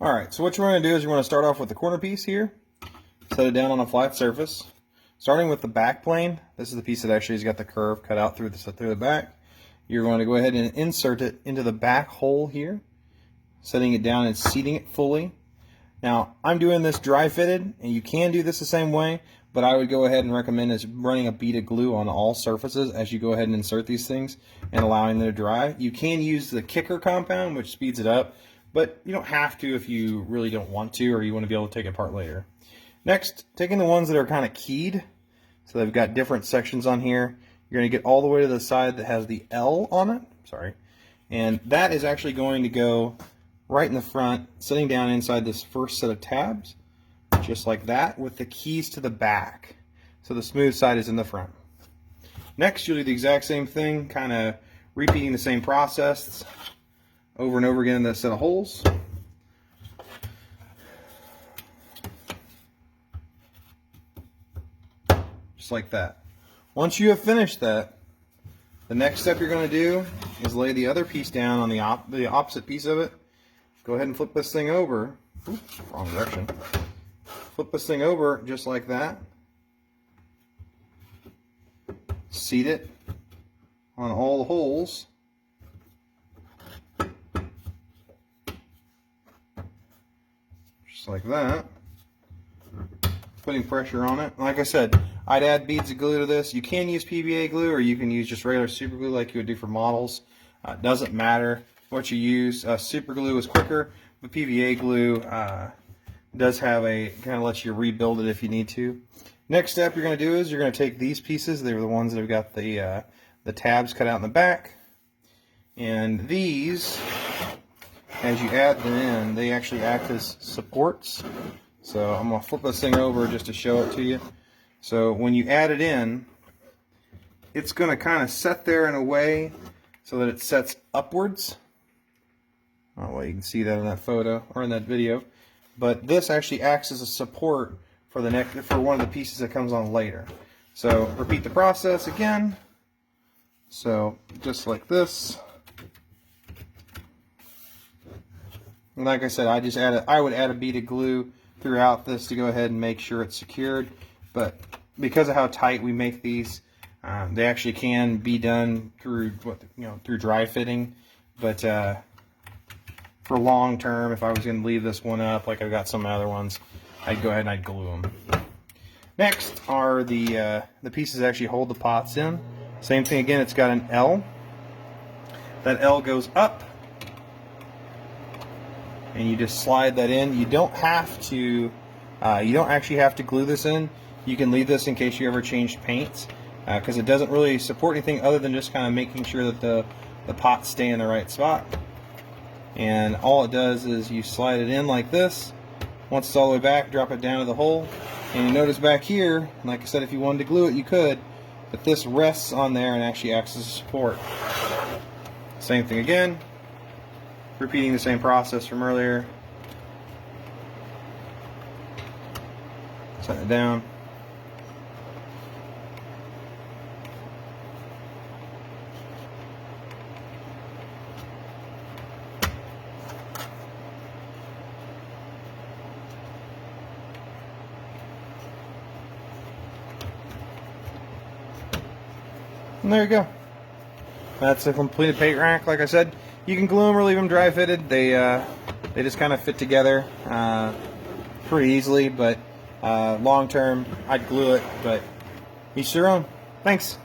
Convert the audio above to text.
Alright, so what you want to do is you want to start off with the corner piece here, set it down on a flat surface. Starting with the back plane, this is the piece that actually has got the curve cut out through the back. You're going to go ahead and insert it into the back hole here, setting it down and seating it fully. Now, I'm doing this dry fitted, and you can do this the same way, but I would go ahead and recommend is running a bead of glue on all surfaces as you go ahead and insert these things and allowing them to dry. You can use the kicker compound, which speeds it up, but you don't have to if you really don't want to, or you want to be able to take it apart later. Next, taking the ones that are kind of keyed, so they've got different sections on here, you're going to get all the way to the side that has the L on it, and that is actually going to go right in the front, sitting down inside this first set of tabs, just like that, with the keys to the back. So the smooth side is in the front. Next, you'll do the exact same thing, kind of repeating the same process over and over again in this set of holes. Just like that. Once you have finished that, the next step you're going to do is lay the other piece down on the opposite piece of it. Go ahead and flip this thing over. Oops, wrong direction. Flip this thing over just like that. Seat it on all the holes. Just like that. Putting pressure on it. Like I said, I'd add beads of glue to this. You can use PVA glue, or you can use just regular super glue like you would do for models. It doesn't matter what you use. Super glue is quicker, but PVA glue does have a kind of lets you rebuild it if you need to. Next step you're going to do is you're going to take these pieces. They were the ones that have got the tabs cut out in the back, and these, as you add them in, they actually act as supports. So I'm going to flip this thing over just to show it to you. So when you add it in, it's going to kind of set there in a way so that it sets upwards. Oh, well, you can see that in that photo or in that video. But this actually acts as a support for the neck, for one of the pieces that comes on later. So repeat the process again. So just like this. And like I said, I would add a bead of glue throughout this to go ahead and make sure it's secured. But because of how tight we make these, they actually can be done through through dry fitting. But for long term, if I was going to leave this one up like I've got some other ones, I'd go ahead and I'd glue them. Next are the pieces that actually hold the pots in. Same thing again, it's got an L. That L goes up, and you just slide that in. You don't have to, you don't actually have to glue this in. You can leave this in case you ever change paints, because it doesn't really support anything other than just kind of making sure that the pots stay in the right spot. And all it does is you slide it in like this. Once it's all the way back, drop it down to the hole. And you notice back here, like I said, if you wanted to glue it, you could, but this rests on there and actually acts as a support. Same thing again, repeating the same process from earlier. Set it down. And there you go. That's a completed paint rack. Like I said, you can glue them or leave them dry fitted. They just kind of fit together pretty easily. But long term, I'd glue it. But each their own. Thanks.